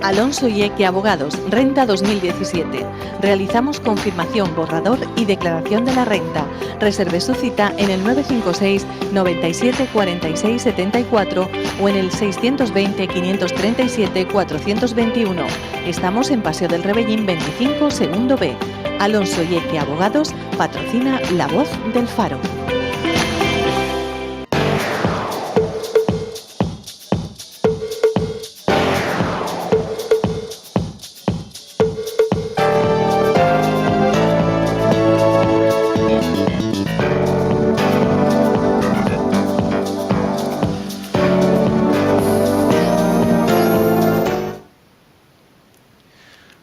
Alonso y Eque Abogados, Renta 2017. Realizamos confirmación, borrador y declaración de la renta. Reserve su cita en el 956 97 46 74 o en el 620 537 421. Estamos en Paseo del Rebellín 25, segundo B. Alonso y Eque Abogados patrocina La Voz del Faro.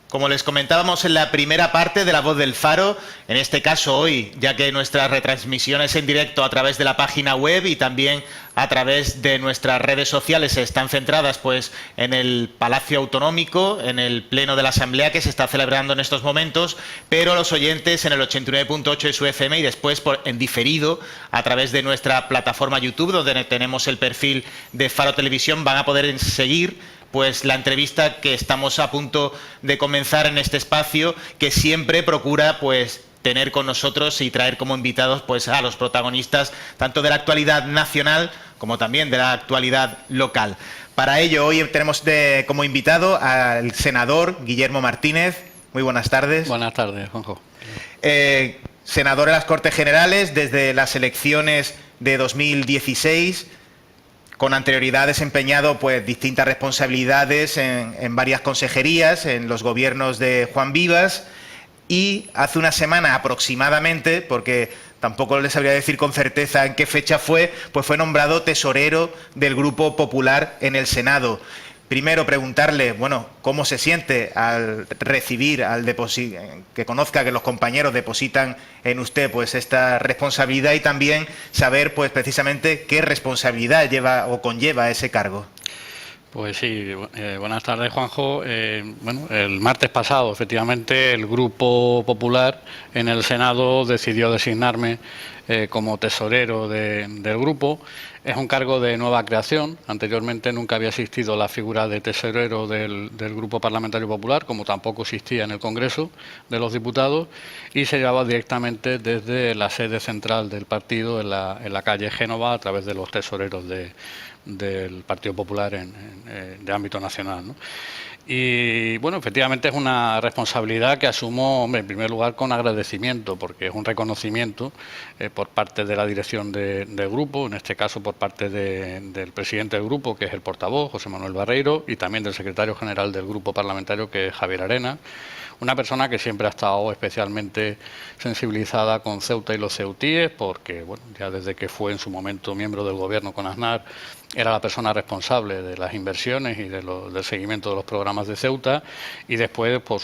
Como les comentábamos en la primera parte de La Voz del Faro, en este caso hoy, ya que nuestras retransmisiones en directo a través de la página web y también a través de nuestras redes sociales están centradas pues en el Palacio Autonómico, en el Pleno de la Asamblea que se está celebrando en estos momentos, pero los oyentes en el 89.8 de su FM y después en diferido a través de nuestra plataforma YouTube, donde tenemos el perfil de Faro Televisión, van a poder seguir pues la entrevista que estamos a punto de comenzar en este espacio, que siempre procura pues tener con nosotros y traer como invitados pues a los protagonistas tanto de la actualidad nacional como también de la actualidad local. Para ello hoy tenemos como invitado al senador Guillermo Martínez. Muy buenas tardes. Buenas tardes, Juanjo. Senador en las Cortes Generales desde las elecciones de 2016. Con anterioridad ha desempeñado pues distintas responsabilidades en varias consejerías, en los gobiernos de Juan Vivas, y hace una semana aproximadamente, porque tampoco les sabría decir con certeza en qué fecha fue, pues fue nombrado tesorero del Grupo Popular en el Senado. Primero preguntarle, bueno, cómo se siente al recibir, que conozca que los compañeros depositan en usted pues esta responsabilidad, y también saber pues precisamente qué responsabilidad lleva o conlleva ese cargo. Pues sí, buenas tardes, Juanjo. Bueno, el martes pasado, efectivamente, el Grupo Popular en el Senado decidió designarme como tesorero del grupo. Es un cargo de nueva creación. Anteriormente nunca había existido la figura de tesorero del Grupo Parlamentario Popular, como tampoco existía en el Congreso de los Diputados, y se llevaba directamente desde la sede central del partido en la calle Génova a través de los tesoreros del Partido Popular de ámbito nacional, ¿no? Y bueno, efectivamente es una responsabilidad que asumo, hombre, en primer lugar con agradecimiento, porque es un reconocimiento por parte de la dirección del grupo, en este caso por parte del presidente del grupo, que es el portavoz, José Manuel Barreiro, y también del secretario general del grupo parlamentario, que es Javier Arena. Una persona que siempre ha estado especialmente sensibilizada con Ceuta y los ceutíes, porque bueno, ya desde que fue en su momento miembro del gobierno con Aznar, era la persona responsable de las inversiones y del seguimiento de los programas de Ceuta, y después por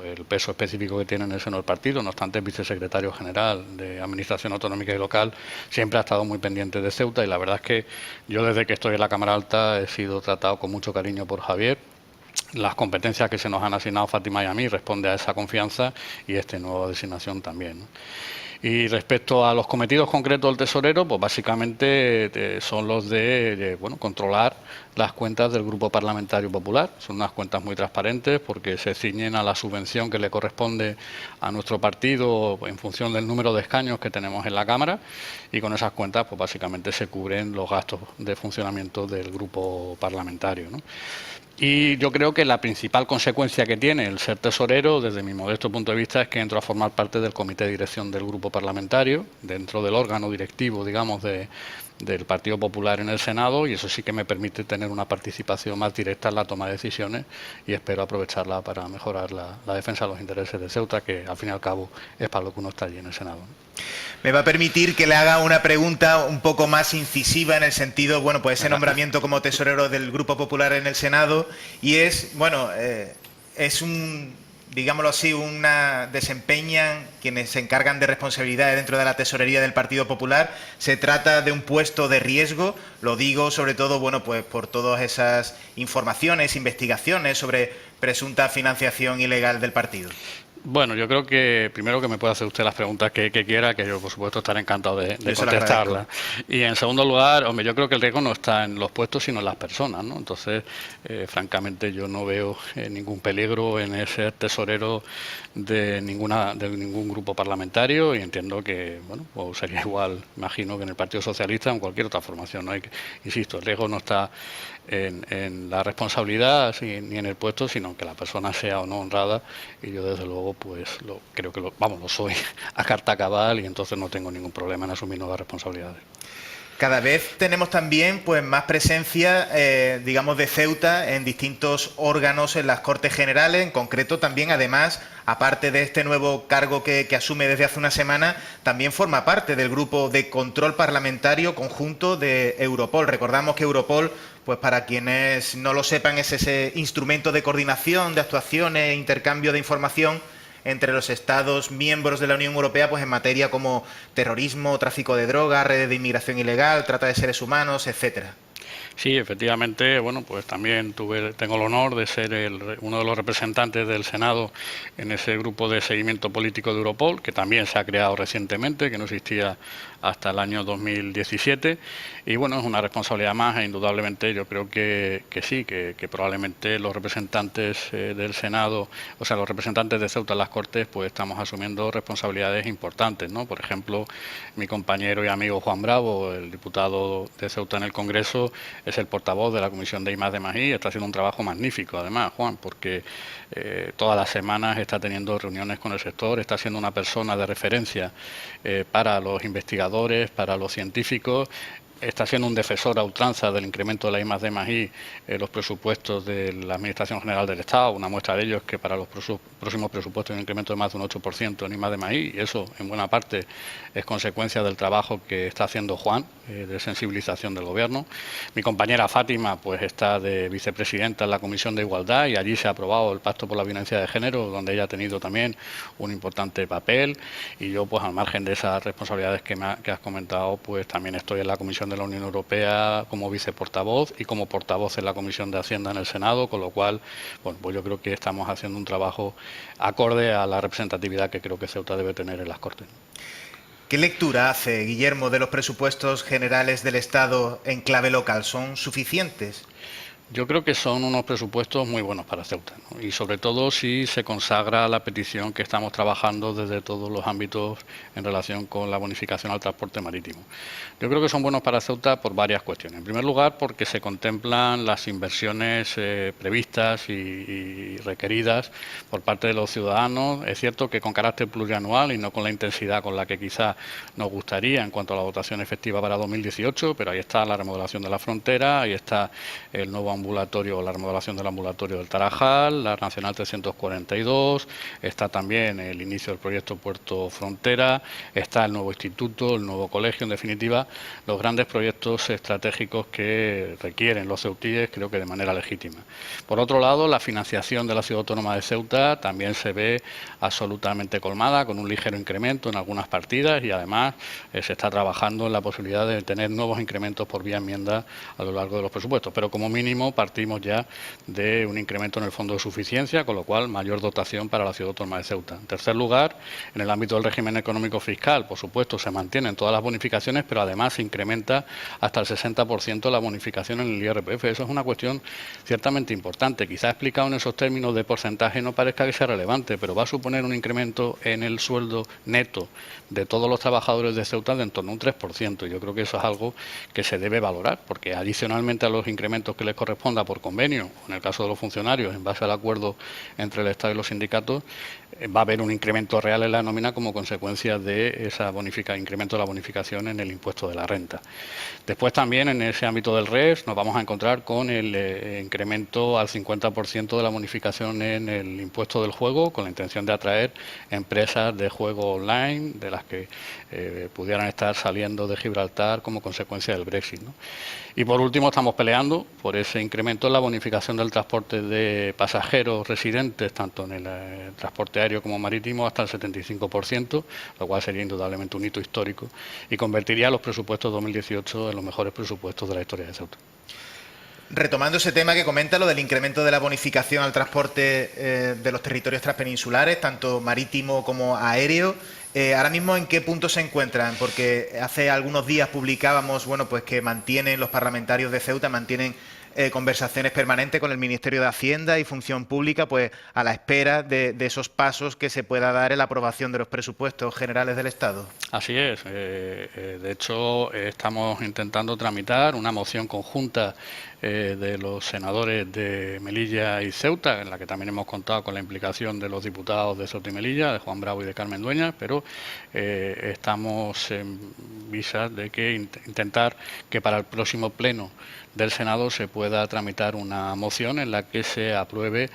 el peso específico que tiene en el seno del partido. No obstante, es vicesecretario general de Administración Autonómica y Local, siempre ha estado muy pendiente de Ceuta, y la verdad es que yo desde que estoy en la Cámara Alta he sido tratado con mucho cariño por Javier. Las competencias que se nos han asignado Fátima y a mí responde a esa confianza, y esta nueva designación también, ¿no? Y respecto a los cometidos concretos del tesorero, pues básicamente son los de controlar las cuentas del Grupo Parlamentario Popular. Son unas cuentas muy transparentes porque se ciñen a la subvención que le corresponde a nuestro partido en función del número de escaños que tenemos en la Cámara, y con esas cuentas pues básicamente se cubren los gastos de funcionamiento del grupo parlamentario, ¿no? Y yo creo que la principal consecuencia que tiene el ser tesorero, desde mi modesto punto de vista, es que entro a formar parte del comité de dirección del grupo parlamentario, dentro del órgano directivo, digamos, del Partido Popular en el Senado, y eso sí que me permite tener una participación más directa en la toma de decisiones, y espero aprovecharla para mejorar la defensa de los intereses de Ceuta, que al fin y al cabo es para lo que uno está allí en el Senado, ¿no? Me va a permitir que le haga una pregunta un poco más incisiva en el sentido, bueno, pues ese nombramiento como tesorero del Grupo Popular en el Senado, y es, bueno, es digámoslo así, desempeñan quienes se encargan de responsabilidades dentro de la tesorería del Partido Popular. Se trata de un puesto de riesgo, lo digo sobre todo, bueno, pues por todas esas informaciones, investigaciones sobre presunta financiación ilegal del partido. Bueno, yo creo que primero que me puede hacer usted las preguntas que quiera, que yo por supuesto estaré encantado de contestarlas. Y en segundo lugar, hombre, yo creo que el riesgo no está en los puestos sino en las personas, ¿no? Entonces, francamente yo no veo ningún peligro en ser tesorero de ningún grupo parlamentario y entiendo que, bueno, pues sería igual, imagino, que en el Partido Socialista o en cualquier otra formación, ¿no? Insisto, el riesgo no está en la responsabilidad ni en el puesto, sino que la persona sea o no honrada, y yo desde luego pues creo que lo soy a carta cabal, y entonces no tengo ningún problema en asumir nuevas responsabilidades. Cada vez tenemos también pues más presencia, digamos, de Ceuta en distintos órganos en las Cortes Generales, en concreto también, además, aparte de este nuevo cargo que asume desde hace una semana, también forma parte del grupo de control parlamentario conjunto de Europol. Recordamos que Europol, pues para quienes no lo sepan, es ese instrumento de coordinación, de actuaciones e intercambio de información entre los Estados miembros de la Unión Europea, pues en materia como terrorismo, tráfico de drogas, redes de inmigración ilegal, trata de seres humanos, etcétera. Sí, efectivamente, bueno, pues también tengo el honor de ser uno de los representantes del Senado en ese grupo de seguimiento político de Europol, que también se ha creado recientemente, que no existía hasta el año 2017, y bueno, es una responsabilidad más, e indudablemente yo creo que sí, que probablemente los representantes del Senado, o sea, los representantes de Ceuta en las Cortes, pues estamos asumiendo responsabilidades importantes, ¿no? Por ejemplo, mi compañero y amigo Juan Bravo, el diputado de Ceuta en el Congreso, es el portavoz de la Comisión de I+D+I, está haciendo un trabajo magnífico, además, Juan, porque todas las semanas está teniendo reuniones con el sector, está siendo una persona de referencia para los investigadores, para los científicos, está siendo un defensor a ultranza del incremento de la I+D+I en los presupuestos de la Administración General del Estado. Una muestra de ello es que para los próximos presupuestos hay un incremento de más de un 8% en I+D+I, y eso en buena parte es consecuencia del trabajo que está haciendo Juan, de sensibilización del Gobierno. Mi compañera Fátima pues está de vicepresidenta en la Comisión de Igualdad, y allí se ha aprobado el Pacto por la Violencia de Género, donde ella ha tenido también un importante papel, y yo pues al margen de esas responsabilidades que has comentado, pues también estoy en la Comisión de la Unión Europea como viceportavoz y como portavoz en la Comisión de Hacienda en el Senado, con lo cual, bueno, pues yo creo que estamos haciendo un trabajo acorde a la representatividad que creo que Ceuta debe tener en las Cortes. ¿Qué lectura hace, Guillermo, de los presupuestos generales del Estado en clave local? ¿Son suficientes? Yo creo que son unos presupuestos muy buenos para Ceuta, ¿no? Y sobre todo si se consagra la petición que estamos trabajando desde todos los ámbitos en relación con la bonificación al transporte marítimo. Yo creo que son buenos para Ceuta por varias cuestiones. En primer lugar, porque se contemplan las inversiones previstas y requeridas por parte de los ciudadanos. Es cierto que con carácter plurianual y no con la intensidad con la que quizá nos gustaría en cuanto a la dotación efectiva para 2018, pero ahí está la remodelación de la frontera, ahí está el nuevo ambulatorio, la remodelación del ambulatorio del Tarajal, la Nacional 342, está también el inicio del proyecto Puerto Frontera, está el nuevo instituto, el nuevo colegio, en definitiva, los grandes proyectos estratégicos que requieren los ceutíes, creo que de manera legítima. Por otro lado, la financiación de la Ciudad Autónoma de Ceuta también se ve absolutamente colmada, con un ligero incremento en algunas partidas, y además se está trabajando en la posibilidad de tener nuevos incrementos por vía enmienda a lo largo de los presupuestos, pero como mínimo partimos ya de un incremento en el fondo de suficiencia, con lo cual mayor dotación para la Ciudad Autónoma de Ceuta. En tercer lugar, en el ámbito del régimen económico fiscal, por supuesto, se mantienen todas las bonificaciones, pero además se incrementa hasta el 60% la bonificación en el IRPF. Eso es una cuestión ciertamente importante. Quizá explicado en esos términos de porcentaje no parezca que sea relevante, pero va a suponer un incremento en el sueldo neto de todos los trabajadores de Ceuta de en torno a un 3%. Yo creo que eso es algo que se debe valorar, porque adicionalmente a los incrementos que les corresponda por convenio, en el caso de los funcionarios, en base al acuerdo entre el Estado y los sindicatos, va a haber un incremento real en la nómina como consecuencia de ese incremento de la bonificación en el impuesto de la renta. Después también en ese ámbito del RES nos vamos a encontrar con el incremento al 50% de la bonificación en el impuesto del juego, con la intención de atraer empresas de juego online, de las que pudieran estar saliendo de Gibraltar como consecuencia del Brexit, ¿no? Y por último estamos peleando por ese incremento en la bonificación del transporte de pasajeros residentes, tanto en el transporte aéreo como marítimo, hasta el 75%, lo cual sería indudablemente un hito histórico y convertiría los presupuestos 2018 en los mejores presupuestos de la historia de Ceuta. Retomando ese tema que comenta, lo del incremento de la bonificación al transporte de los territorios transpeninsulares, tanto marítimo como aéreo, ahora mismo ¿en qué punto se encuentran? Porque hace algunos días publicábamos, bueno, pues que mantienen los parlamentarios de Ceuta, mantienen conversaciones permanentes con el Ministerio de Hacienda y Función Pública, pues a la espera de esos pasos que se pueda dar en la aprobación de los presupuestos generales del Estado. Así es. De hecho, estamos intentando tramitar una moción conjunta de los senadores de Melilla y Ceuta, en la que también hemos contado con la implicación de los diputados de Ceuta y Melilla, de Juan Bravo y de Carmen Dueñas, pero estamos en vistas de que intentar que para el próximo pleno del Senado se pueda tramitar una moción en la que se apruebe,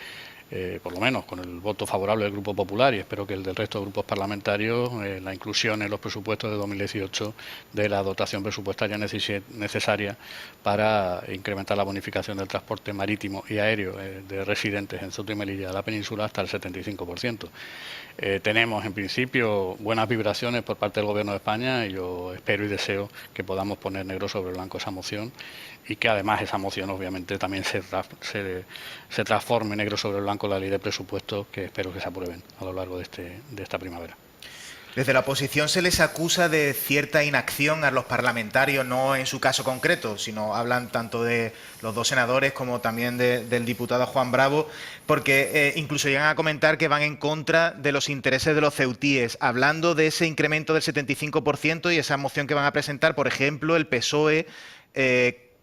por lo menos con el voto favorable del Grupo Popular y espero que el del resto de grupos parlamentarios, la inclusión en los presupuestos de 2018 de la dotación presupuestaria necesaria para incrementar la bonificación del transporte marítimo y aéreo de residentes en Ceuta y Melilla de la península hasta el 75%. Tenemos en principio buenas vibraciones por parte del Gobierno de España y yo espero y deseo que podamos poner negro sobre blanco esa moción y que además esa moción obviamente también se transforme negro sobre blanco en la ley de presupuestos que espero que se aprueben a lo largo de esta primavera. Desde la oposición se les acusa de cierta inacción a los parlamentarios, no en su caso concreto, sino hablan tanto de los dos senadores como también del diputado Juan Bravo, porque incluso llegan a comentar que van en contra de los intereses de los ceutíes, hablando de ese incremento del 75% y esa moción que van a presentar. Por ejemplo, el PSOE,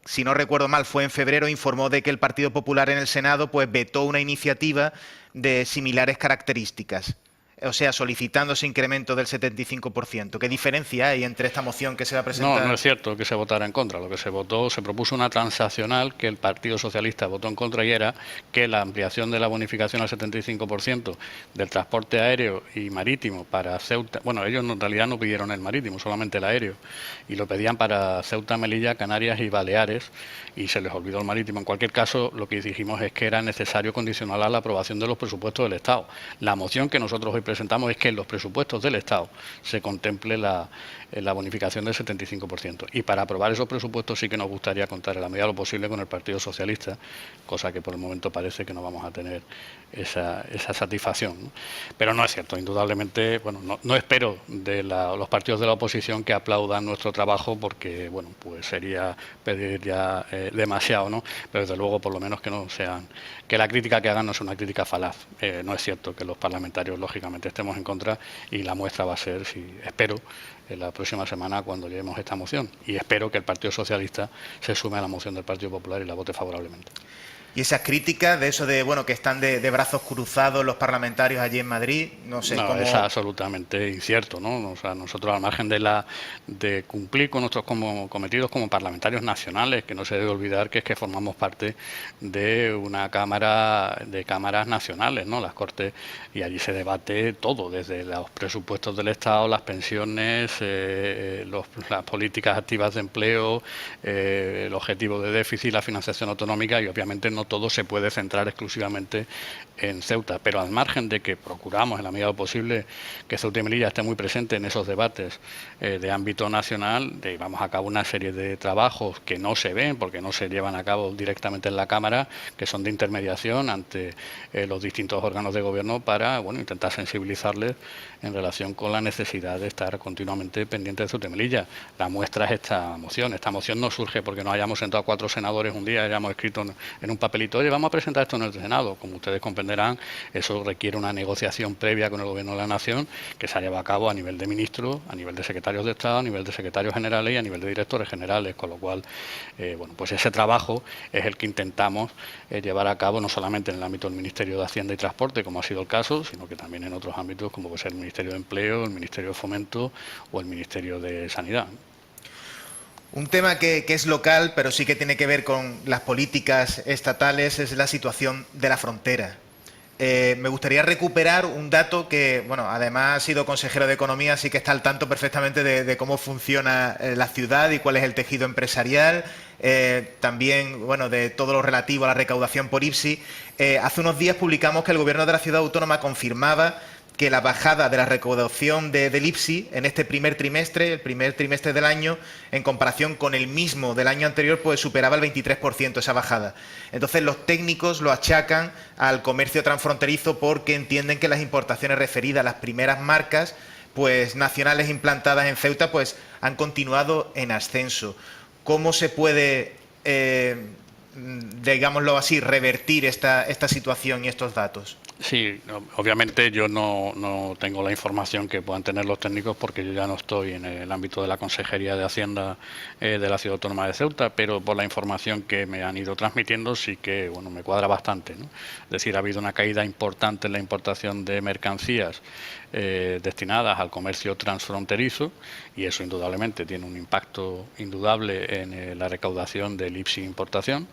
si no recuerdo mal, fue en febrero, informó de que el Partido Popular en el Senado pues vetó una iniciativa de similares características. O sea, solicitando ese incremento del 75%. ¿Qué diferencia hay entre esta moción que se va a presentar? No es cierto que se votara en contra. Lo que se votó, se propuso una transaccional que el Partido Socialista votó en contra y era que la ampliación de la bonificación al 75% del transporte aéreo y marítimo para Ceuta, bueno, ellos en realidad no pidieron el marítimo, solamente el aéreo, y lo pedían para Ceuta, Melilla, Canarias y Baleares, y se les olvidó el marítimo. En cualquier caso, lo que dijimos es que era necesario condicionar a la aprobación de los presupuestos del Estado. La moción que nosotros hoy presentamos es que en los presupuestos del Estado se contemple la bonificación del 75%. Y para aprobar esos presupuestos sí que nos gustaría contar en la medida de lo posible con el Partido Socialista, cosa que por el momento parece que no vamos a tener esa satisfacción, ¿no? Pero no es cierto, indudablemente, bueno, no espero de los partidos de la oposición que aplaudan nuestro trabajo porque, bueno, pues sería pedir ya demasiado, ¿no? Pero desde luego por lo menos que no sean, que la crítica que hagan no sea una crítica falaz. No es cierto que los parlamentarios lógicamente estemos en contra y la muestra va a ser, espero, en la próxima semana cuando llevemos esta moción y espero que el Partido Socialista se sume a la moción del Partido Popular y la vote favorablemente. Y esas críticas de eso de, bueno, que están de brazos cruzados los parlamentarios allí en Madrid, no sé cómo... Es absolutamente incierto, ¿no? O sea, nosotros al margen de cumplir con nuestros cometidos como parlamentarios nacionales, que no se debe olvidar que es que formamos parte de una cámara, de cámaras nacionales, ¿no? Las Cortes, y allí se debate todo, desde los presupuestos del Estado, las pensiones, las políticas activas de empleo, el objetivo de déficit, la financiación autonómica y obviamente no todo se puede centrar exclusivamente en Ceuta, pero al margen de que procuramos en la medida posible que Ceuta y Melilla esté muy presente en esos debates de ámbito nacional, llevamos a cabo una serie de trabajos que no se ven porque no se llevan a cabo directamente en la Cámara, que son de intermediación ante los distintos órganos de gobierno para, bueno, intentar sensibilizarles en relación con la necesidad de estar continuamente pendiente de Ceuta y Melilla. La muestra es esta moción. Esta moción no surge porque nos hayamos sentado 4 senadores un día y hayamos escrito en un papelito, oye, vamos a presentar esto en el Senado. Como ustedes comprenderán, eso requiere una negociación previa con el Gobierno de la Nación que se ha llevado a cabo a nivel de ministros, a nivel de secretarios de Estado, a nivel de secretarios generales y a nivel de directores generales, con lo cual, bueno, pues ese trabajo es el que intentamos llevar a cabo no solamente en el ámbito del Ministerio de Hacienda y Transporte, como ha sido el caso, sino que también en otros ámbitos como puede ser el Ministerio de Empleo, el Ministerio de Fomento o el Ministerio de Sanidad. Un tema que es local, pero sí que tiene que ver con las políticas estatales, es la situación de la frontera. Me gustaría recuperar un dato que, bueno, además ha sido consejero de Economía, así que está al tanto perfectamente de cómo funciona la ciudad y cuál es el tejido empresarial, también, bueno, de todo lo relativo a la recaudación por IPSI. Hace unos días publicamos que el Gobierno de la Ciudad Autónoma confirmaba que la bajada de la recaudación del IPSI en este primer trimestre, el primer trimestre del año, en comparación con el mismo del año anterior, pues superaba el 23% esa bajada. Entonces los técnicos lo achacan al comercio transfronterizo porque entienden que las importaciones referidas a las primeras marcas pues nacionales implantadas en Ceuta pues han continuado en ascenso. ¿Cómo se puede, digámoslo así, revertir esta situación y estos datos? Sí, obviamente yo no tengo la información que puedan tener los técnicos porque yo ya no estoy en el ámbito de la Consejería de Hacienda de la Ciudad Autónoma de Ceuta, pero por la información que me han ido transmitiendo sí que bueno, me cuadra bastante, ¿no? Es decir, ha habido una caída importante en la importación de mercancías destinadas al comercio transfronterizo y eso indudablemente tiene un impacto indudable en la recaudación del IPSI importación.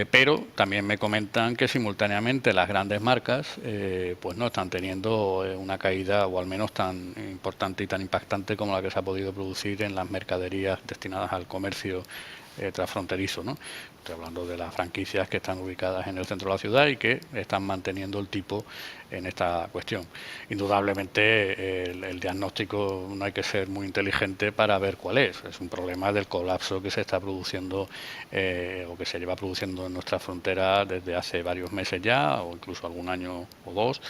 Pero también me comentan que simultáneamente las grandes marcas pues no están teniendo una caída o al menos tan importante y tan impactante como la que se ha podido producir en las mercaderías destinadas al comercio transfronterizo, ¿no? Estoy hablando de las franquicias que están ubicadas en el centro de la ciudad y que están manteniendo el tipo en esta cuestión. Indudablemente el diagnóstico no hay que ser muy inteligente para ver cuál es. Es un problema del colapso que se está produciendo o que se lleva produciendo en nuestra frontera desde hace varios meses ya o incluso algún año o dos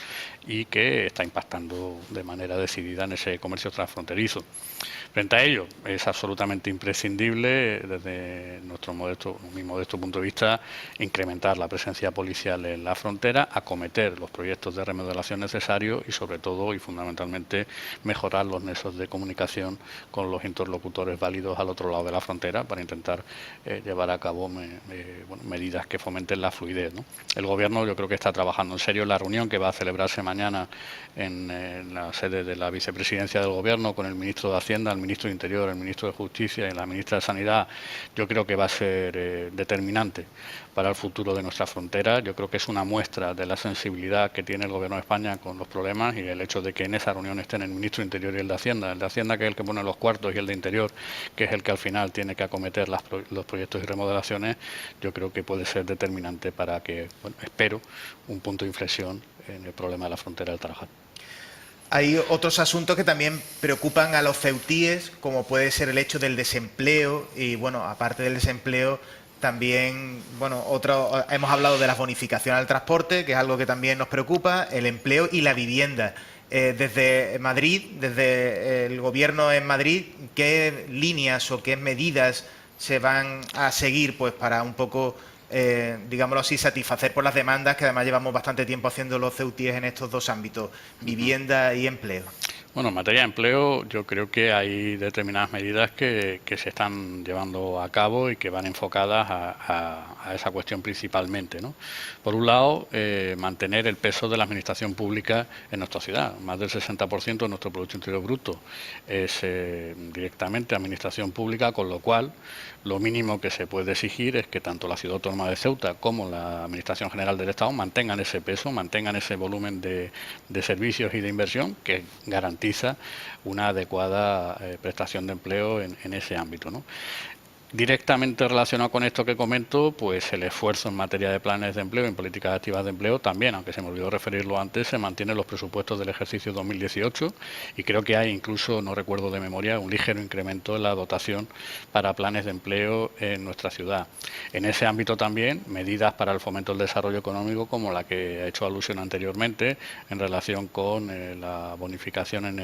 y que está impactando de manera decidida en ese comercio transfronterizo. Frente a ello, es absolutamente imprescindible, desde mi modesto punto de vista, incrementar la presencia policial en la frontera, acometer los proyectos de remodelación necesarios y, sobre todo y fundamentalmente, mejorar los nexos de comunicación con los interlocutores válidos al otro lado de la frontera para intentar llevar a cabo medidas que fomenten la fluidez, ¿no? El Gobierno yo creo que está trabajando en serio en la reunión que va a celebrarse mañana en la sede de la Vicepresidencia del Gobierno con el Ministro de Hacienda, el Ministro de Interior, el Ministro de Justicia y la Ministra de Sanidad. Yo creo que va a ser determinante para el futuro de nuestra frontera. Yo creo que es una muestra de la sensibilidad que tiene el Gobierno de España con los problemas y el hecho de que en esa reunión estén el Ministro de Interior y el de Hacienda que es el que pone los cuartos y el de Interior que es el que al final tiene que acometer los proyectos y remodelaciones. Yo creo que puede ser determinante para que, bueno, espero, un punto de inflexión en el problema de la frontera del Tarajal. Hay otros asuntos que también preocupan a los ceutíes, como puede ser el hecho del desempleo y, bueno, aparte del desempleo, también, bueno, hemos hablado de las bonificaciones al transporte, que es algo que también nos preocupa, el empleo y la vivienda. Desde Madrid, desde el Gobierno en Madrid, ¿qué líneas o qué medidas se van a seguir pues para un poco, digámoslo así, satisfacer por las demandas que además llevamos bastante tiempo haciendo los ceutíes en estos dos ámbitos, vivienda y empleo? Bueno, en materia de empleo yo creo que hay determinadas medidas que se están llevando a cabo y que van enfocadas a esa cuestión principalmente, ¿no? Por un lado, mantener el peso de la administración pública en nuestra ciudad. Más del 60% de nuestro Producto Interior Bruto es directamente administración pública, con lo cual lo mínimo que se puede exigir es que tanto la Ciudad Autónoma de Ceuta como la Administración General del Estado mantengan ese peso, mantengan ese volumen de servicios y de inversión que garantiza una adecuada prestación de empleo en ese ámbito, ¿no? Directamente relacionado con esto que comento, pues el esfuerzo en materia de planes de empleo y en políticas activas de empleo también, aunque se me olvidó referirlo antes, se mantienen los presupuestos del ejercicio 2018 y creo que hay incluso, no recuerdo de memoria, un ligero incremento en la dotación para planes de empleo en nuestra ciudad. En ese ámbito también, medidas para el fomento del desarrollo económico como la que he hecho alusión anteriormente en relación con la bonificación en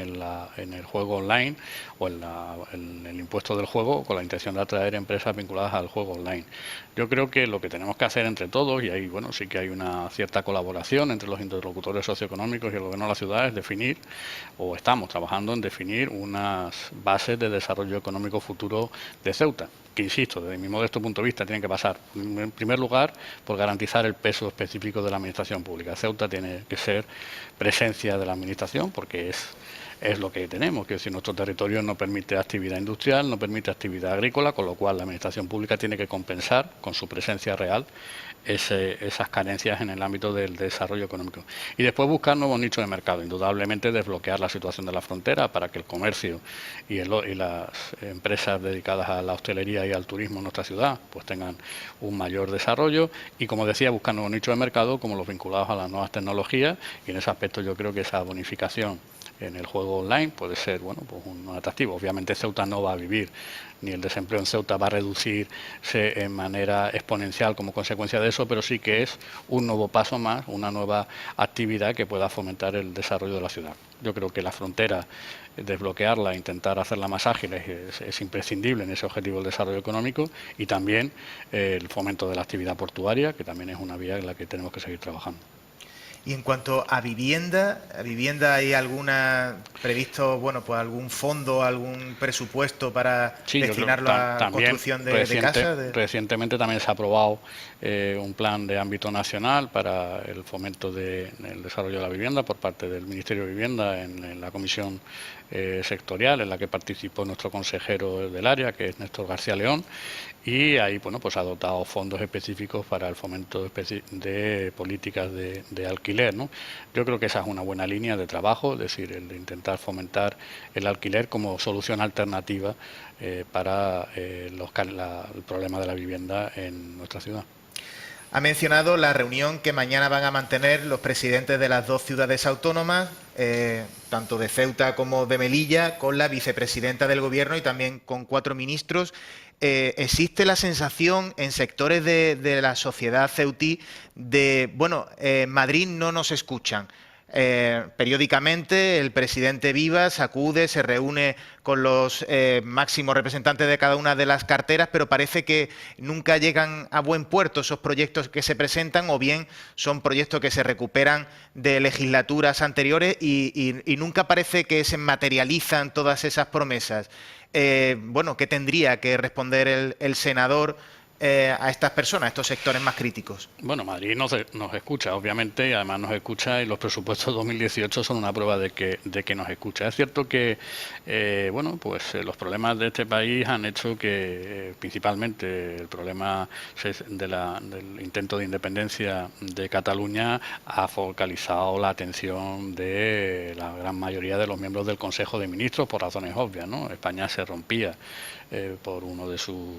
el juego online o en el impuesto del juego con la intención de atraer empresas vinculadas al juego online. Yo creo que lo que tenemos que hacer entre todos, y ahí bueno, sí que hay una cierta colaboración entre los interlocutores socioeconómicos y el Gobierno de la ciudad, es definir, o estamos trabajando en definir unas bases de desarrollo económico futuro de Ceuta, que insisto, desde mi modesto punto de vista, tienen que pasar, en primer lugar, por garantizar el peso específico de la administración pública. Ceuta tiene que ser presencia de la administración, porque es es lo que tenemos, que si nuestro territorio no permite actividad industrial, no permite actividad agrícola, con lo cual la administración pública tiene que compensar con su presencia real esas carencias en el ámbito del desarrollo económico. Y después buscar nuevos nichos de mercado, indudablemente desbloquear la situación de la frontera para que el comercio y las empresas dedicadas a la hostelería y al turismo en nuestra ciudad pues tengan un mayor desarrollo y, como decía, buscar nuevos nichos de mercado como los vinculados a las nuevas tecnologías, y en ese aspecto yo creo que esa bonificación en el juego online puede ser pues un atractivo. Obviamente Ceuta no va a vivir, ni el desempleo en Ceuta va a reducirse en manera exponencial como consecuencia de eso, pero sí que es un nuevo paso más, una nueva actividad que pueda fomentar el desarrollo de la ciudad. Yo creo que la frontera, desbloquearla, intentar hacerla más ágil es imprescindible en ese objetivo del desarrollo económico, y también el fomento de la actividad portuaria, que también es una vía en la que tenemos que seguir trabajando. Y en cuanto a vivienda, ¿hay alguna previsto, pues algún fondo, algún presupuesto para destinarlo a la construcción de casas? Recientemente también se ha aprobado un plan de ámbito nacional para el fomento del desarrollo de la vivienda por parte del Ministerio de Vivienda en la comisión sectorial en la que participó nuestro consejero del área, que es Néstor García León, y ahí pues ha dotado fondos específicos para el fomento de políticas de alquiler, ¿no? Yo creo que esa es una buena línea de trabajo, es decir, el de intentar fomentar el alquiler como solución alternativa para el problema de la vivienda en nuestra ciudad. Ha mencionado la reunión que mañana van a mantener los presidentes de las dos ciudades autónomas, tanto de Ceuta como de Melilla, con la vicepresidenta del Gobierno y también con 4 ministros. Existe la sensación en sectores de la sociedad ceutí de, Madrid no nos escuchan. Periódicamente el presidente Vivas acude, se reúne con los máximos representantes de cada una de las carteras, pero parece que nunca llegan a buen puerto esos proyectos que se presentan, o bien son proyectos que se recuperan de legislaturas anteriores y nunca parece que se materializan todas esas promesas. ¿Qué tendría que responder el senador a estas personas, a estos sectores más críticos? Bueno, Madrid nos escucha, obviamente, y además nos escucha, y los presupuestos 2018 son una prueba de que nos escucha. Es cierto que los problemas de este país han hecho que principalmente el problema del intento de independencia de Cataluña ha focalizado la atención de la gran mayoría de los miembros del Consejo de Ministros por razones obvias, ¿no? España se rompía por uno de sus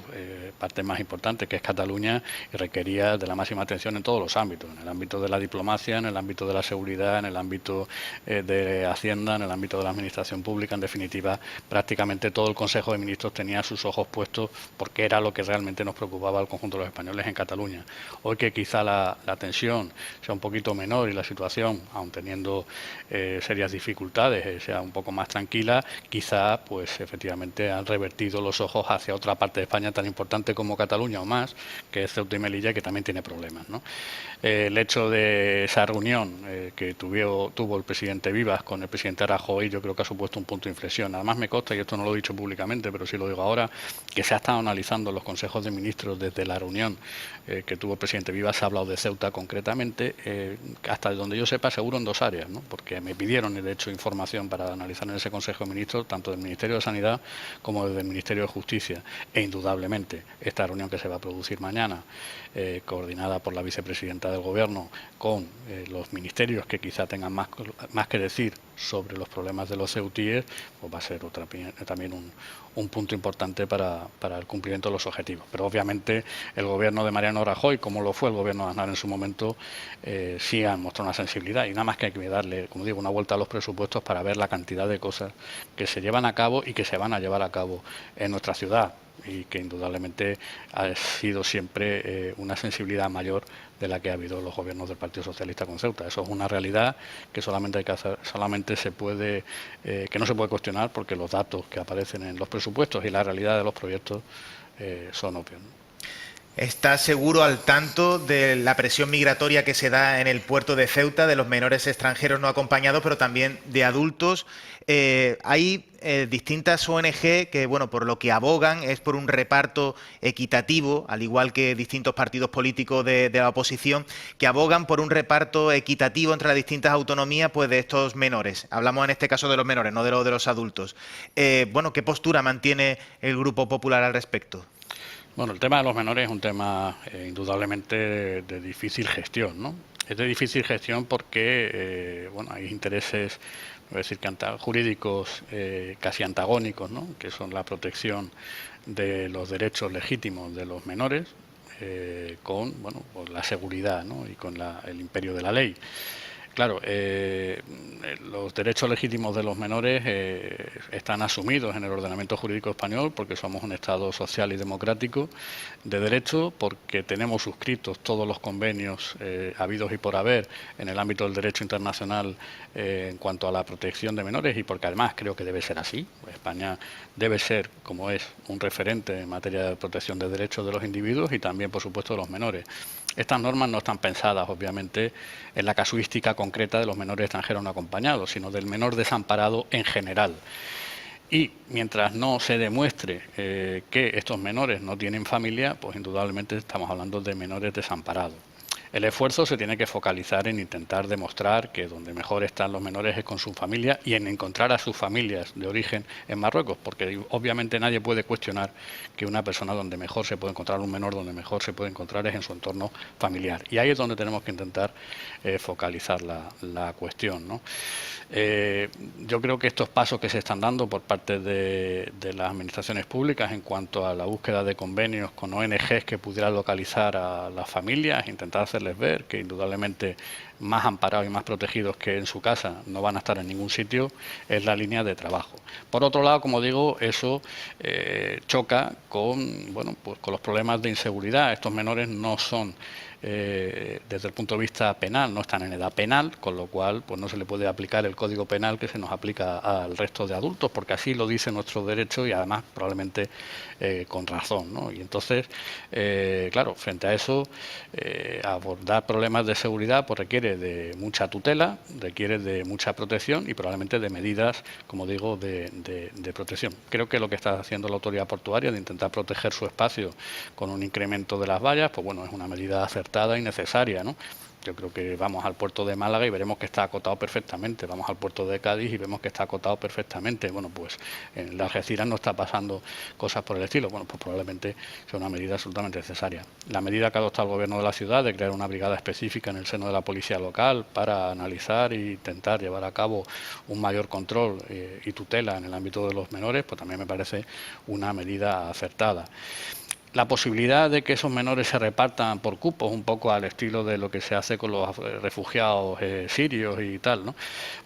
partes más importantes, que es Cataluña, y requería de la máxima atención en todos los ámbitos, en el ámbito de la diplomacia, en el ámbito de la seguridad, en el ámbito de Hacienda, en el ámbito de la administración pública. En definitiva, prácticamente todo el Consejo de Ministros tenía sus ojos puestos porque era lo que realmente nos preocupaba al conjunto de los españoles en Cataluña. Hoy que quizá la tensión sea un poquito menor y la situación, aun teniendo serias dificultades, sea un poco más tranquila, quizá pues efectivamente han revertido los ojos hacia otra parte de España tan importante como Cataluña o más, que es Ceuta y Melilla, que también tiene problemas, ¿no? El hecho de esa reunión que tuvo el presidente Vivas con el presidente Rajoy, yo creo que ha supuesto un punto de inflexión. Además me consta, y esto no lo he dicho públicamente, pero sí lo digo ahora, que se ha estado analizando los consejos de ministros desde la reunión que tuvo el presidente Vivas. Se ha hablado de Ceuta concretamente, hasta donde yo sepa, seguro en 2 áreas, ¿no? Porque me pidieron, de hecho, información para analizar en ese Consejo de Ministros, tanto del Ministerio de Sanidad como del Ministerio de Justicia, e indudablemente esta reunión que se va a producir mañana, coordinada por la vicepresidenta del Gobierno con los ministerios que quizá tengan más que decir sobre los problemas de los ceutíes, pues va a ser también un punto importante para el cumplimiento de los objetivos. Pero obviamente el Gobierno de Mariano Rajoy, como lo fue el Gobierno de Aznar en su momento, sí han mostrado una sensibilidad, y nada más que hay que darle, como digo, una vuelta a los presupuestos para ver la cantidad de cosas que se llevan a cabo y que se van a llevar a cabo en nuestra ciudad, y que indudablemente ha sido siempre una sensibilidad mayor de la que ha habido los gobiernos del Partido Socialista con Ceuta. Eso es una realidad que solamente se puede, que no se puede cuestionar, porque los datos que aparecen en los presupuestos y la realidad de los proyectos son obvios, ¿no? ¿Está seguro al tanto de la presión migratoria que se da en el puerto de Ceuta, de los menores extranjeros no acompañados, pero también de adultos? Hay distintas ONG que, bueno, por lo que abogan es por un reparto equitativo, al igual que distintos partidos políticos de la oposición, que abogan por un reparto equitativo entre las distintas autonomías, pues, de estos menores. Hablamos en este caso de los menores, no de los adultos. Bueno, ¿qué postura mantiene el Grupo Popular al respecto? Bueno, el tema de los menores es un tema indudablemente de difícil gestión, ¿no? Es de difícil gestión porque bueno, hay intereses, voy a decir, jurídicos casi antagónicos, ¿no? Que son la protección de los derechos legítimos de los menores con, bueno, pues la seguridad, ¿no? Y con el imperio de la ley. Claro, los derechos legítimos de los menores están asumidos en el ordenamiento jurídico español porque somos un Estado social y democrático de derecho, porque tenemos suscritos todos los convenios habidos y por haber en el ámbito del derecho internacional en cuanto a la protección de menores, y porque además creo que debe ser así. España debe ser, como es, un referente en materia de protección de derechos de los individuos y también, por supuesto, de los menores. Estas normas no están pensadas, obviamente, en la casuística concreta de los menores extranjeros no acompañados, sino del menor desamparado en general. Y mientras no se demuestre que estos menores no tienen familia, pues indudablemente estamos hablando de menores desamparados. El esfuerzo se tiene que focalizar en intentar demostrar que donde mejor están los menores es con su familia y en encontrar a sus familias de origen en Marruecos, porque obviamente nadie puede cuestionar que una persona donde mejor se puede encontrar un menor, donde mejor se puede encontrar es en su entorno familiar. Y ahí es donde tenemos que intentar focalizar la cuestión, ¿no? Yo creo que estos pasos que se están dando por parte de las administraciones públicas en cuanto a la búsqueda de convenios con ONGs que pudieran localizar a las familias, intentar hacerles ver que indudablemente más amparados y más protegidos que en su casa no van a estar en ningún sitio, es la línea de trabajo. Por otro lado, como digo, eso choca con, bueno, pues con los problemas de inseguridad. Estos menores no son desde el punto de vista penal, no están en edad penal, con lo cual pues no se le puede aplicar el Código Penal que se nos aplica al resto de adultos, porque así lo dice nuestro derecho y además probablemente con razón, ¿no? Y entonces, claro, frente a eso, abordar problemas de seguridad pues requiere de mucha tutela, requiere de mucha protección y probablemente de medidas, como digo, de protección. Creo que lo que está haciendo la autoridad portuaria de intentar proteger su espacio con un incremento de las vallas, pues bueno, es una medida acertada y necesaria, ¿no? Yo creo que vamos al puerto de Málaga y veremos que está acotado perfectamente. Vamos al puerto de Cádiz y vemos que está acotado perfectamente. Bueno, pues en la Algeciras no está pasando cosas por el estilo. Bueno, pues probablemente sea una medida absolutamente necesaria. La medida que ha adoptado el Gobierno de la ciudad de crear una brigada específica en el seno de la policía local para analizar e intentar llevar a cabo un mayor control y tutela en el ámbito de los menores, pues también me parece una medida acertada. La posibilidad de que esos menores se repartan por cupos, un poco al estilo de lo que se hace con los refugiados sirios y tal, ¿no?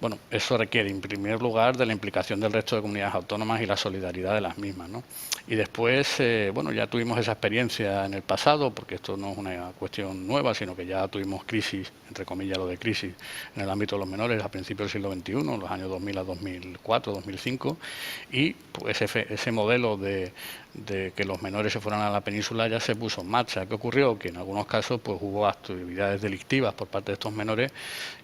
Bueno, eso requiere, en primer lugar, de la implicación del resto de comunidades autónomas y la solidaridad de las mismas, ¿no? Y después, bueno, ya tuvimos esa experiencia en el pasado, porque esto no es una cuestión nueva, sino que ya tuvimos crisis, entre comillas lo de crisis, en el ámbito de los menores a principios del siglo XXI, en los años 2000 a 2004, 2005, y pues ese modelo de que los menores se fueran a la península ya se puso en marcha. ¿Qué ocurrió? Que en algunos casos pues hubo actividades delictivas por parte de estos menores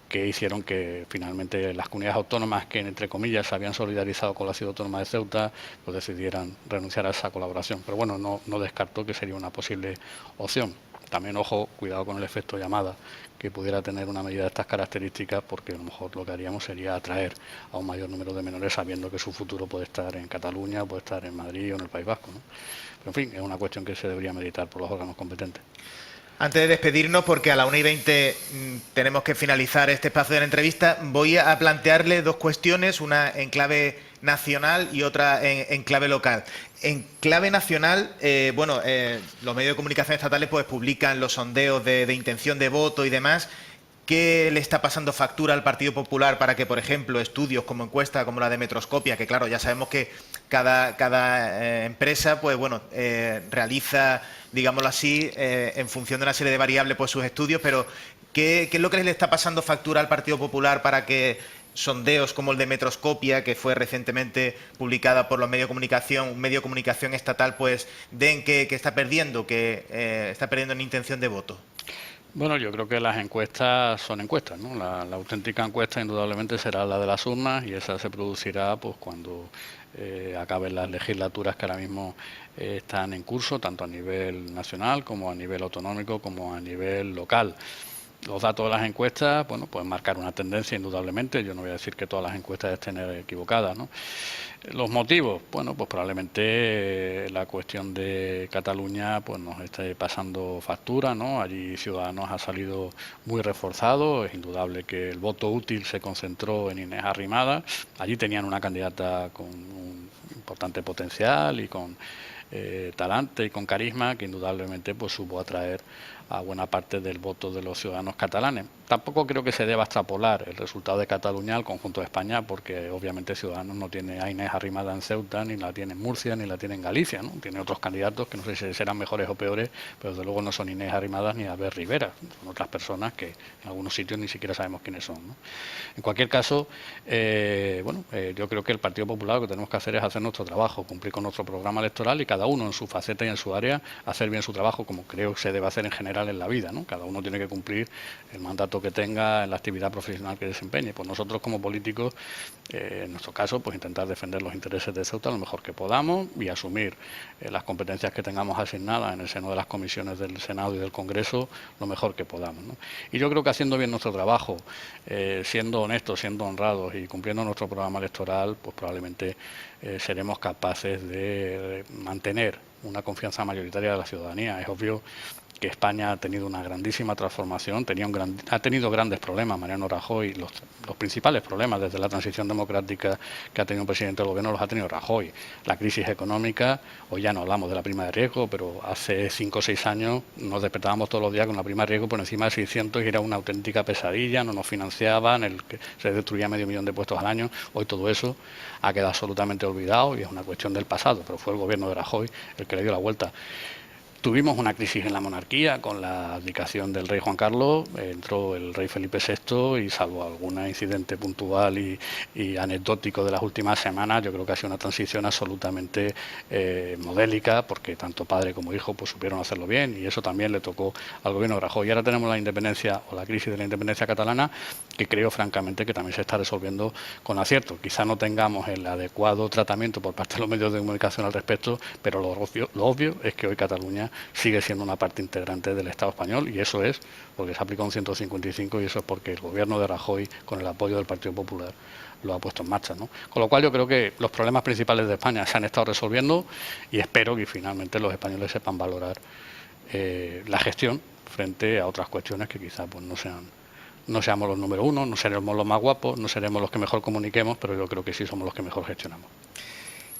que hicieron que finalmente las comunidades autónomas que, entre comillas, se habían solidarizado con la ciudad autónoma de Ceuta, pues decidieran renunciar a esa colaboración. Pero bueno, no descartó que sería una posible opción. También, ojo, cuidado con el efecto llamada que pudiera tener una medida de estas características, porque a lo mejor lo que haríamos sería atraer a un mayor número de menores sabiendo que su futuro puede estar en Cataluña, puede estar en Madrid o en el País Vasco, ¿no? Pero, en fin, es una cuestión que se debería meditar por los órganos competentes. Antes de despedirnos, porque a la 1:20 tenemos que finalizar este espacio de la entrevista, voy a plantearle dos cuestiones, una en clave nacional y otra en clave local. En clave nacional, los medios de comunicación estatales pues publican los sondeos de intención de voto y demás. ¿Qué le está pasando factura al Partido Popular para que, por ejemplo, estudios como encuesta como la de Metroscopia, que claro, ya sabemos que cada empresa pues bueno realiza, digámoslo así, en función de una serie de variables pues sus estudios, pero ¿qué es lo que le está pasando factura al Partido Popular para que sondeos como el de Metroscopia, que fue recientemente publicada por los medios de comunicación, un medio de comunicación estatal, pues den que está perdiendo, está perdiendo en intención de voto? Bueno, yo creo que las encuestas son encuestas, ¿no? La auténtica encuesta indudablemente será la de las urnas y esa se producirá pues cuando acaben las legislaturas que ahora mismo están en curso, tanto a nivel nacional como a nivel autonómico como a nivel local. Los datos de las encuestas, bueno, pueden marcar una tendencia indudablemente. Yo no voy a decir que todas las encuestas estén equivocadas, ¿no? Los motivos, bueno, pues probablemente la cuestión de Cataluña pues nos esté pasando factura, ¿no? Allí Ciudadanos ha salido muy reforzado. Es indudable que el voto útil se concentró en Inés Arrimadas. Allí tenían una candidata con un importante potencial y con talante y con carisma que indudablemente pues supo atraer a buena parte del voto de los ciudadanos catalanes. Tampoco creo que se deba extrapolar el resultado de Cataluña al conjunto de España, porque obviamente Ciudadanos no tiene a Inés Arrimadas en Ceuta, ni la tiene en Murcia, ni la tiene en Galicia, ¿no? Tiene otros candidatos que no sé si serán mejores o peores, pero desde luego no son Inés Arrimadas ni Albert Rivera, son otras personas que en algunos sitios ni siquiera sabemos quiénes son, ¿no? En cualquier caso, yo creo que el Partido Popular lo que tenemos que hacer es hacer nuestro trabajo, cumplir con nuestro programa electoral y cada uno en su faceta y en su área hacer bien su trabajo, como creo que se debe hacer en general en la vida, ¿no? Cada uno tiene que cumplir el mandato que tenga en la actividad profesional que desempeñe. Pues nosotros como políticos, en nuestro caso, pues intentar defender los intereses de Ceuta lo mejor que podamos y asumir las competencias que tengamos asignadas en el seno de las comisiones del Senado y del Congreso lo mejor que podamos, ¿no? Y yo creo que haciendo bien nuestro trabajo, siendo honestos, siendo honrados y cumpliendo nuestro programa electoral, pues probablemente seremos capaces de mantener una confianza mayoritaria de la ciudadanía. Es obvio que España ha tenido una grandísima transformación, ha tenido grandes problemas. Mariano Rajoy, los principales problemas desde la transición democrática que ha tenido un presidente del gobierno los ha tenido Rajoy. La crisis económica, hoy ya no hablamos de la prima de riesgo, pero hace 5 o 6 años nos despertábamos todos los días con la prima de riesgo por encima de 600 y era una auténtica pesadilla, no nos financiaban, se destruía 500.000 de puestos al año. Hoy todo eso ha quedado absolutamente olvidado y es una cuestión del pasado, pero fue el gobierno de Rajoy el que le dio la vuelta. Tuvimos una crisis en la monarquía con la abdicación del rey Juan Carlos, entró el rey Felipe VI y salvo algún incidente puntual y anecdótico de las últimas semanas, yo creo que ha sido una transición absolutamente modélica, porque tanto padre como hijo pues supieron hacerlo bien y eso también le tocó al gobierno de Rajoy. Y ahora tenemos la independencia o la crisis de la independencia catalana, que creo francamente que también se está resolviendo con acierto. Quizá no tengamos el adecuado tratamiento por parte de los medios de comunicación al respecto, pero lo obvio es que hoy Cataluña sigue siendo una parte integrante del Estado español y eso es porque se aplicó un 155 y eso es porque el gobierno de Rajoy, con el apoyo del Partido Popular, lo ha puesto en marcha, ¿no? Con lo cual yo creo que los problemas principales de España se han estado resolviendo y espero que finalmente los españoles sepan valorar la gestión frente a otras cuestiones que quizá pues no seamos los número uno, no seremos los más guapos, no seremos los que mejor comuniquemos, pero yo creo que sí somos los que mejor gestionamos.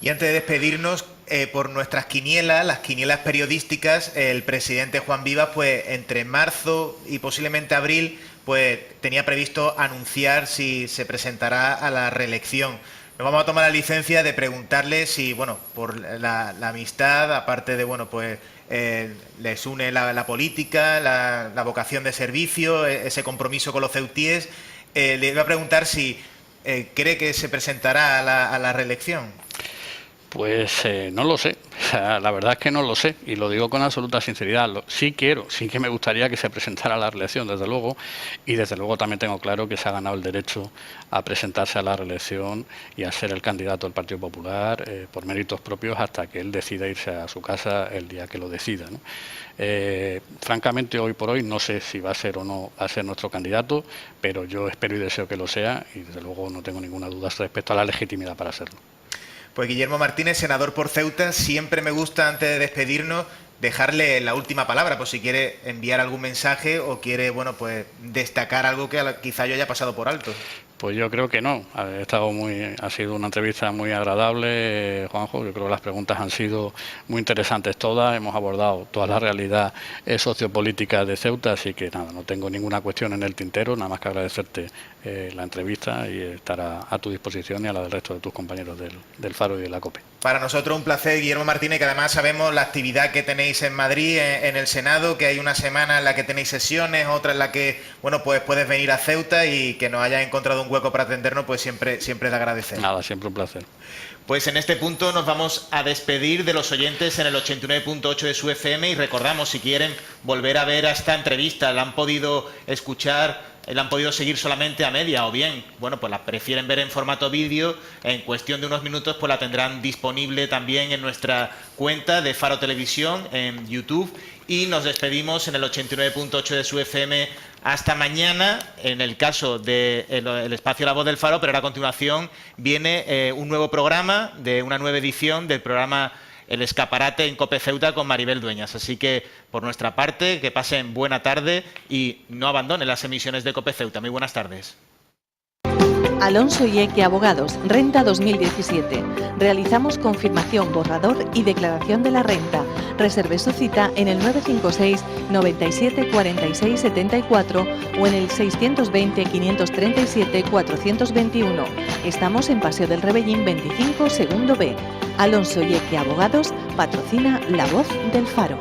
Y antes de despedirnos, por nuestras quinielas, las quinielas periodísticas, el presidente Juan Vivas, pues entre marzo y posiblemente abril, pues tenía previsto anunciar si se presentará a la reelección. Nos vamos a tomar la licencia de preguntarle si, bueno, por la amistad, aparte de, bueno, pues les une la política, la vocación de servicio, ese compromiso con los ceutíes. Le iba a preguntar si cree que se presentará a la reelección. Pues no lo sé, o sea, la verdad es que no lo sé y lo digo con absoluta sinceridad. Sí que me gustaría que se presentara a la reelección, desde luego, y desde luego también tengo claro que se ha ganado el derecho a presentarse a la reelección y a ser el candidato del Partido Popular por méritos propios hasta que él decida irse a su casa el día que lo decida, ¿no? Francamente, hoy por hoy no sé si va a ser o no va a ser nuestro candidato, pero yo espero y deseo que lo sea y desde luego no tengo ninguna duda respecto a la legitimidad para hacerlo. Pues Guillermo Martínez, senador por Ceuta, siempre me gusta, antes de despedirnos, dejarle la última palabra, por si quiere enviar algún mensaje o quiere, bueno, pues destacar algo que quizá yo haya pasado por alto. Pues yo creo que no. Ha sido una entrevista muy agradable, Juanjo. Yo creo que las preguntas han sido muy interesantes todas. Hemos abordado toda la realidad sociopolítica de Ceuta, así que nada, no tengo ninguna cuestión en el tintero, nada más que agradecerte la entrevista y estar a tu disposición y a la del resto de tus compañeros del Faro y de la COPE. Para nosotros un placer, Guillermo Martínez, que además sabemos la actividad que tenéis en Madrid, en el Senado, que hay una semana en la que tenéis sesiones, otra en la que, bueno, pues puedes venir a Ceuta, y que nos hayas encontrado un hueco para atendernos, pues siempre es de agradecer. Nada, siempre un placer. Pues en este punto nos vamos a despedir de los oyentes en el 89.8 de su FM, y recordamos, si quieren volver a ver a esta entrevista, la han podido escuchar, la han podido seguir solamente a media, o bien, bueno, pues la prefieren ver en formato vídeo, en cuestión de unos minutos pues la tendrán disponible también en nuestra cuenta de Faro Televisión en YouTube, y nos despedimos en el 89.8 de su FM hasta mañana, en el caso del espacio La Voz del Faro, pero ahora a continuación viene un nuevo programa, de una nueva edición del programa El Escaparate en COPE Ceuta con Maribel Dueñas. Así que, por nuestra parte, que pasen buena tarde y no abandonen las emisiones de COPE Ceuta. Muy buenas tardes. Alonso y Eque Abogados, Renta 2017. Realizamos confirmación, borrador y declaración de la renta. Reserve su cita en el 956 97 46 74 o en el 620 537 421. Estamos en Paseo del Rebellín 25, segundo B. Alonso y Eque Abogados patrocina La Voz del Faro.